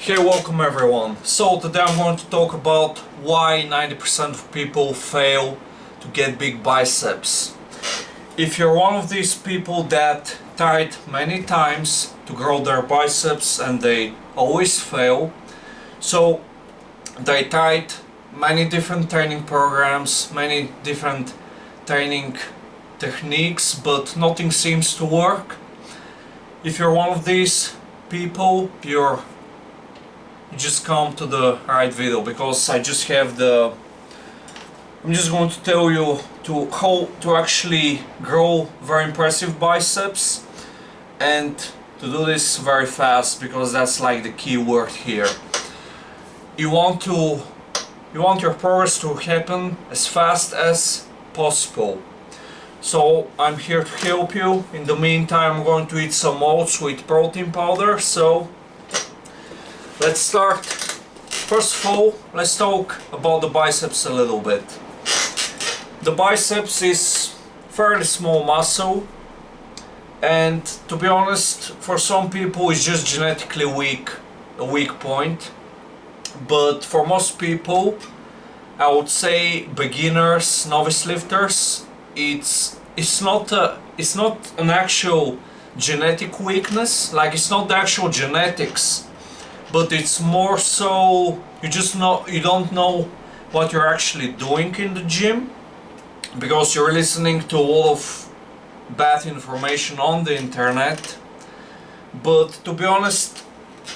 Hey, welcome everyone. So today I'm going to talk about why 90% of people fail to get big biceps. If you're one of these people that tried many times to grow their biceps and they always fail, so they tried many different training programs, many different training techniques, but nothing seems to work. If you're one of these people, you just come to the right video, because I'm just going to tell you how to actually grow very impressive biceps, and to do this very fast, because that's like the key word here. You want your progress to happen as fast as possible. So I'm here to help you. In the meantime, I'm going to eat some oats with protein powder. So let's start. First of all, let's talk about the biceps a little bit. The biceps is fairly small muscle, and to be honest, for some people it's just genetically weak, a weak point. But for most people, I would say beginners, novice lifters, it's not an actual genetic weakness. Like, it's not the actual genetics, but it's more so you don't know what you're actually doing in the gym, because you're listening to a lot of bad information on the internet. But to be honest,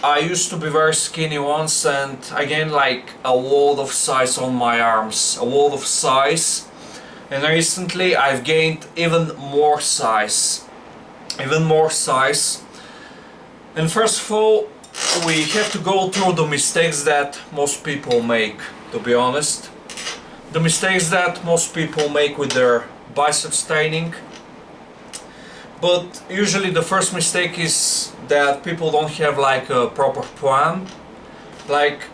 I used to be very skinny once, and I gained like a lot of size on my arms, a lot of size. And recently I've gained even more size. And first of all, we have to go through the mistakes that most people make, to be honest. The mistakes that most people make with their biceps training. But usually the first mistake is that people don't have like a proper plan. Like,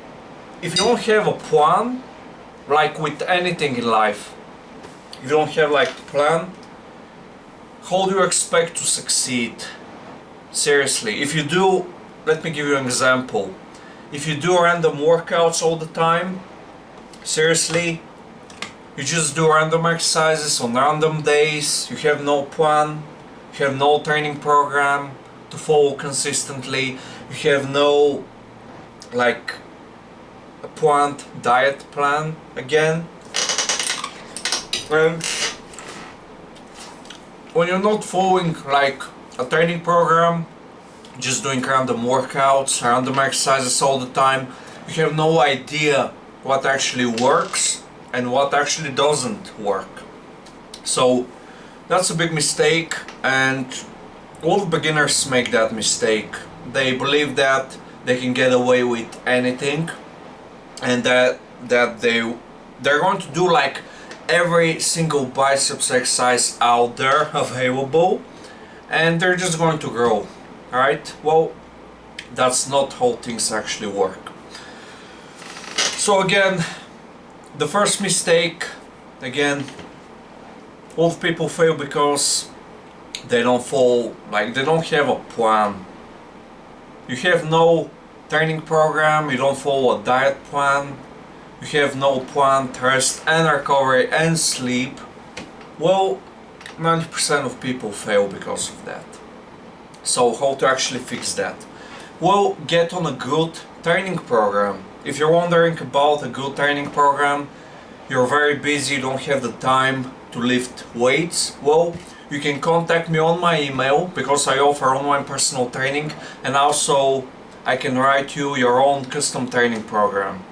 if you don't have a plan, like with anything in life, if you don't have like a plan, how do you expect to succeed? Seriously, if you do, let me give you an example. If you do random workouts all the time, seriously, you just do random exercises on random days, you have no plan, you have no training program to follow consistently, you have no like a planned diet plan again. And when you're not following like a training program, just doing random workouts, random exercises all the time, you have no idea what actually works and what actually doesn't work. So that's a big mistake, and a lot of beginners make that mistake. They believe that they can get away with anything, and that they're going to do like every single biceps exercise out there available, and they're just going to grow. Alright? Well, that's not how things actually work. So again, the first mistake, again, a lot of people fail because they don't follow, like they don't have a plan. You have no training program, you don't follow a diet plan, you have no planned rest and recovery and sleep. Well, 90% of people fail because of that. So how to actually fix that? Well, get on a good training program. If you're wondering about a good training program, you're very busy, you don't have the time to lift weights, well, you can contact me on my email, because I offer online personal training, and also I can write you your own custom training program.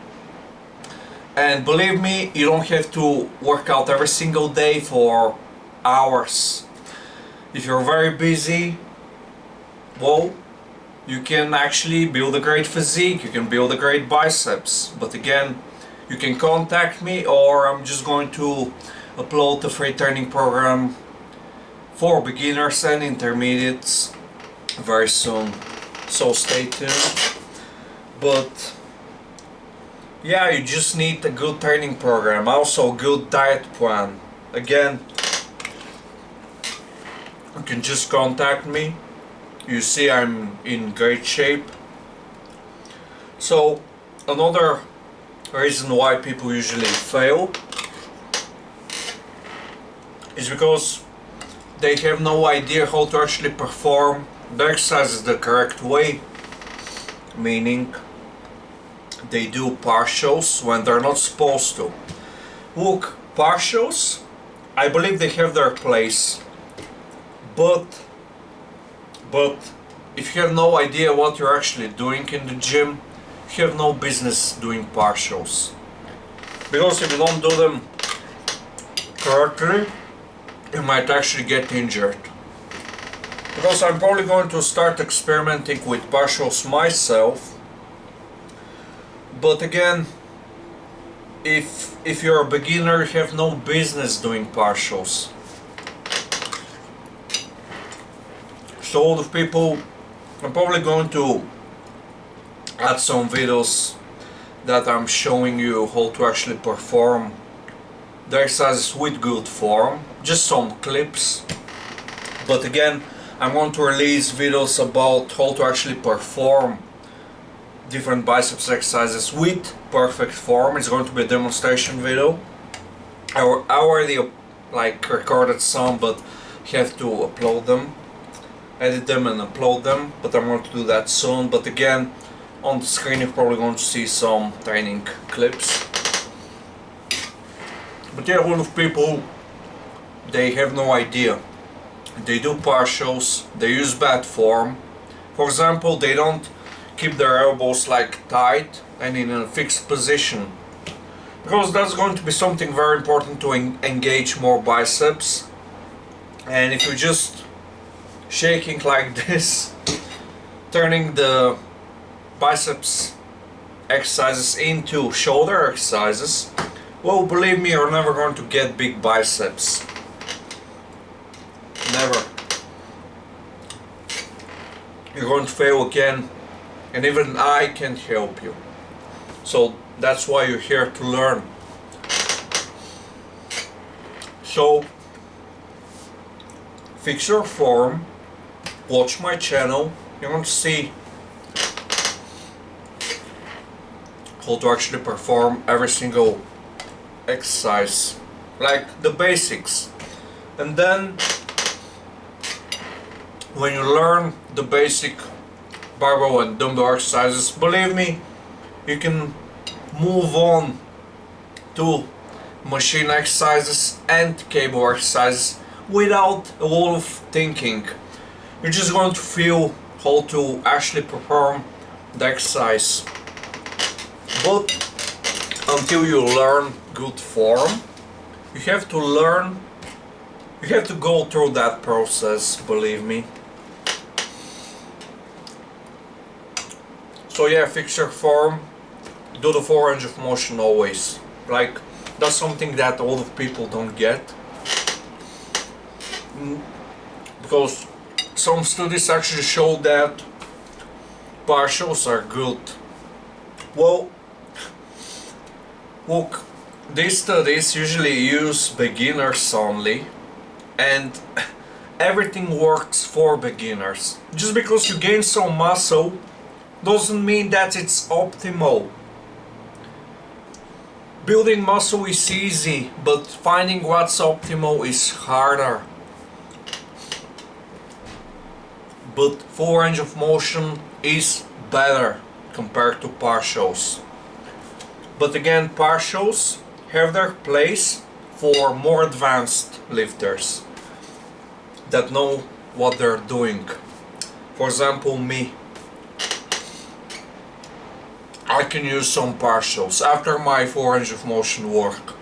And believe me, you don't have to work out every single day for hours. If you're very busy, well, you can actually build a great physique, you can build a great biceps. But again, you can contact me, or I'm just going to upload the free training program for beginners and intermediates very soon. So stay tuned. But yeah, you just need a good training program, also a good diet plan. Again, you can just contact me. You see, I'm in great shape. So another reason why people usually fail is because they have no idea how to actually perform the exercises the correct way, meaning they do partials when they're not supposed to. Look, partials, I believe they have their place, but if you have no idea what you're actually doing in the gym, you have no business doing partials. Because if you don't do them correctly, you might actually get injured. Because I'm probably going to start experimenting with partials myself. But again, if you're a beginner, you have no business doing partials. So all the people, I'm probably going to add some videos that I'm showing you how to actually perform the exercises with good form, just some clips. But again, I'm going to release videos about how to actually perform different biceps exercises with perfect form. It's going to be a demonstration video. I already recorded some, but you have to upload them, edit them and upload them, but I'm going to do that soon. But again, on the screen you're probably going to see some training clips. But yeah, a lot of people, they have no idea. They do partials, they use bad form. For example, they don't keep their elbows tight and in a fixed position, because that's going to be something very important to engage more biceps. And if you're just shaking like this, turning the biceps exercises into shoulder exercises, well, believe me, you're never going to get big biceps. Never. You're going to fail again, and even I can't help you. So that's why you're here to learn. So fix your form, watch my channel, you're going to see how to actually perform every single exercise, like the basics. And then when you learn the basic barbell and dumbbell exercises, believe me, you can move on to machine exercises and cable exercises without a lot of thinking. You're just going to feel how to actually perform the exercise. But until you learn good form, you have to go through that process, believe me. So yeah, fix your form, do the full range of motion always. That's something that a lot of people don't get. Because some studies actually show that partials are good. Well, look, these studies usually use beginners only, and everything works for beginners. Just because you gain some muscle doesn't mean that it's optimal. Building muscle is easy, but finding what's optimal is harder. But full range of motion is better compared to partials. But again, partials have their place for more advanced lifters that know what they're doing. For example, me. I can use some partials after my full range of motion work.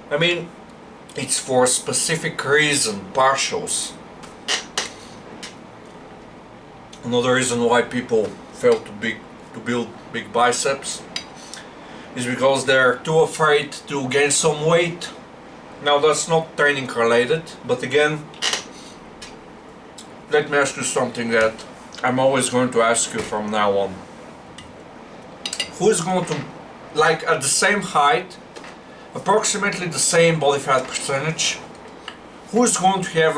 I mean, it's for a specific reason, partials. Another reason why people fail to build big biceps is because they're too afraid to gain some weight. Now that's not training related, but again, let me ask you something that I'm always going to ask you from now on. Who is going to, at the same height, approximately the same body fat percentage, who is going to have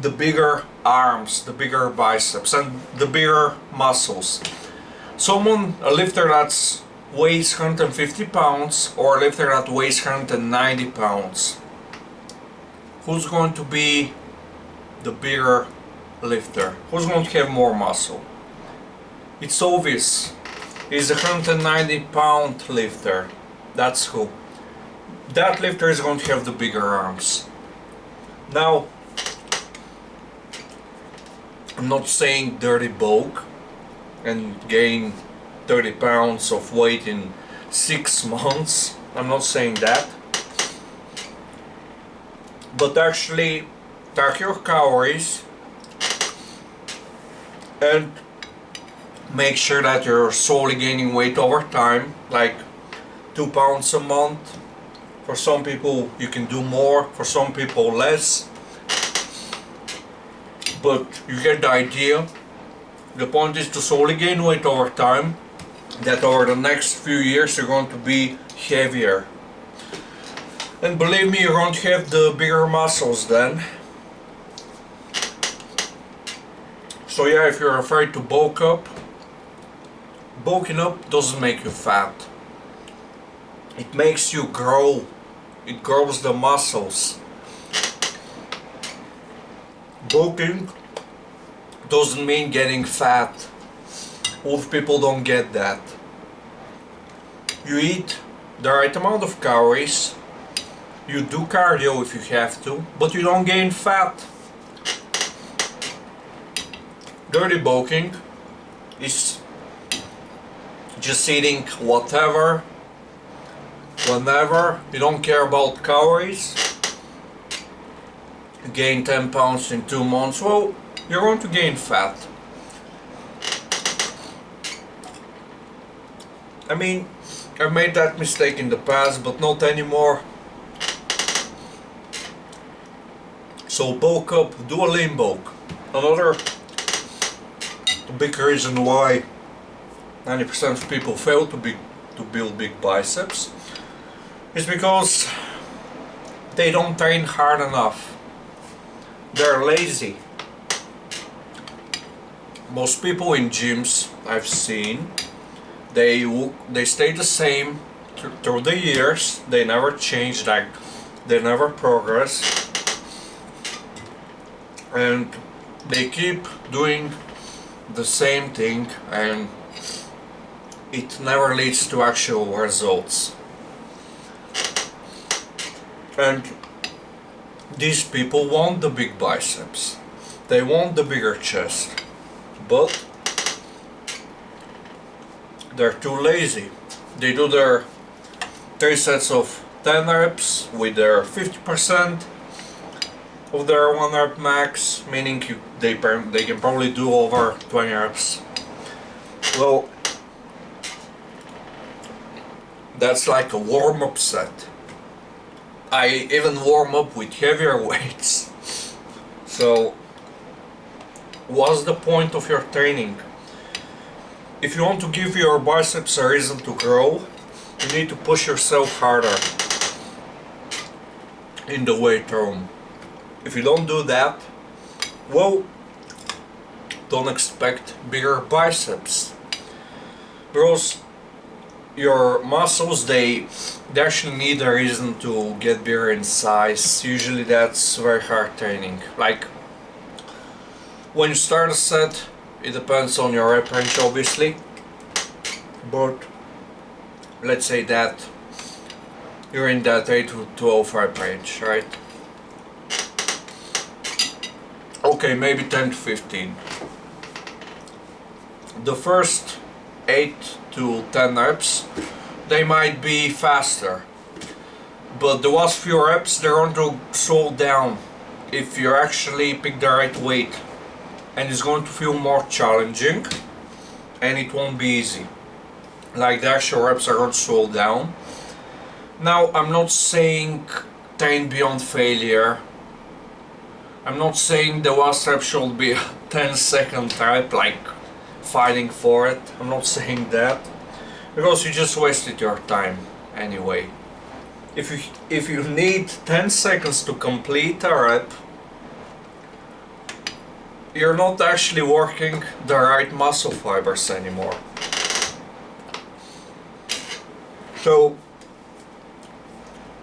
the bigger arms, the bigger biceps and the bigger muscles? a lifter that's weighs 150 pounds or a lifter that weighs 190 pounds, who's going to be the bigger lifter? Who's going to have more muscle? It's obvious. It's a 190 pound lifter. That's who. That lifter is going to have the bigger arms. Now, I'm not saying dirty bulk and gain 30 pounds of weight in 6 months. I'm not saying that. But actually track your calories and make sure that you're slowly gaining weight over time, like 2 pounds a month. For some people you can do more, for some people less. But you get the idea. The point is to slowly gain weight over time, that over the next few years you're going to be heavier. And believe me, you're going to have the bigger muscles then. So yeah, if you're afraid to bulk up, bulking up doesn't make you fat. It makes you grow. It grows the muscles. Bulking doesn't mean getting fat. Most people don't get that. You eat the right amount of calories, you do cardio if you have to, but you don't gain fat. Dirty bulking is just eating whatever, whenever. You don't care about calories. You gain 10 pounds in 2 months, well, you're going to gain fat. I mean, I made that mistake in the past, but not anymore. So bulk up, do a lean bulk. Another big reason why 90% of people fail to build big biceps is because they don't train hard enough. They're lazy. Most people in gyms I've seen, they stay the same through the years. They never change, like they never progress, and they keep doing the same thing, and it never leads to actual results. And these people want the big biceps, they want the bigger chest, but they're too lazy. They do their 3 sets of 10 reps with their 50% of their 1 rep max, meaning they can probably do over 20 reps. Well, that's like a warm-up set. I even warm up with heavier weights. So what's the point of your training? If you want to give your biceps a reason to grow, you need to push yourself harder in the weight room. If you don't do that, well, don't expect bigger biceps, because your muscles, they actually need a reason to get bigger in size. Usually that's very hard training. Like when you start a set, it depends on your rep range obviously, but let's say that you're in that 8 to 12 rep range, right? Okay, maybe 10 to 15. The first 8 to 10 reps, they might be faster, but the last few reps, they're going to slow down if you actually pick the right weight, and it's going to feel more challenging and it won't be easy. Like the actual reps are going to slow down. Now, I'm not saying train beyond failure. I'm not saying the last rep should be a 10-second rep, like fighting for it. I'm not saying that, because you just wasted your time anyway. If you need 10 seconds to complete a rep, you're not actually working the right muscle fibers anymore. So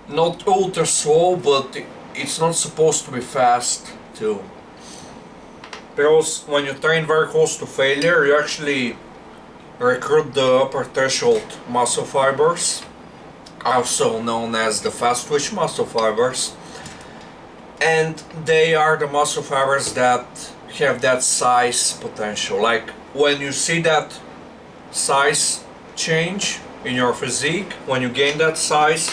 not ultra slow, but it's not supposed to be fast too. Because when you train very close to failure, you actually recruit the upper threshold muscle fibers, also known as the fast twitch muscle fibers, and they are the muscle fibers that have that size potential. Like when you see that size change in your physique, when you gain that size,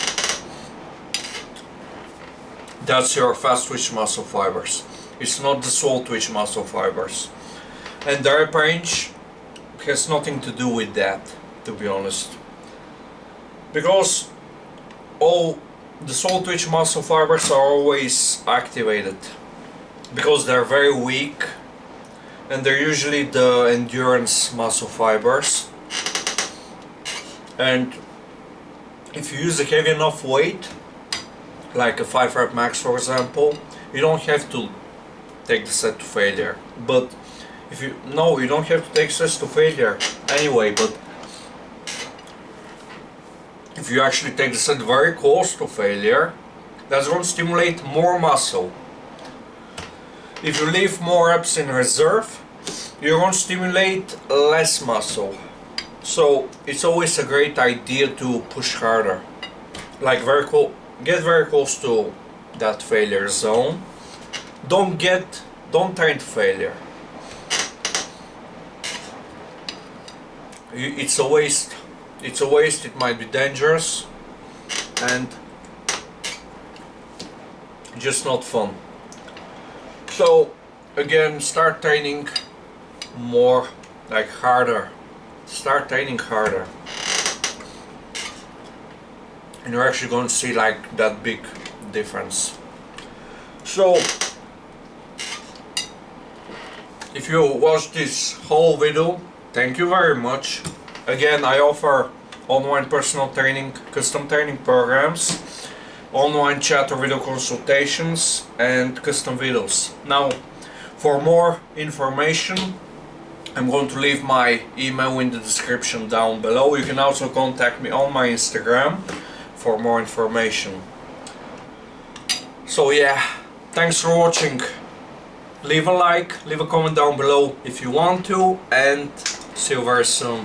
that's your fast twitch muscle fibers. It's not the slow twitch muscle fibers. And the rep range has nothing to do with that, to be honest. Because all the slow twitch muscle fibers are always activated. Because they're very weak, and they're usually the endurance muscle fibers. And if you use a heavy enough weight, like a 5 rep max for example, you don't have to take the set to failure. But if you don't have to take sets to failure anyway, but if you actually take the set very close to failure, that's going to stimulate more muscle. If you leave more reps in reserve, you're going to stimulate less muscle. So it's always a great idea to push harder. Like get very close to that failure zone. Don't train to failure. It's a waste. It's a waste. It might be dangerous, and just not fun. So again, start training more, like harder. Start training harder, and you're actually going to see like that big difference. So if you watched this whole video, thank you very much. Again, I offer online personal training, custom training programs, online chat or video consultations, and custom videos. Now, for more information, I'm going to leave my email in the description down below. You can also contact me on my Instagram for more information. So yeah, thanks for watching. Leave a like, leave a comment down below if you want to, and see you very soon.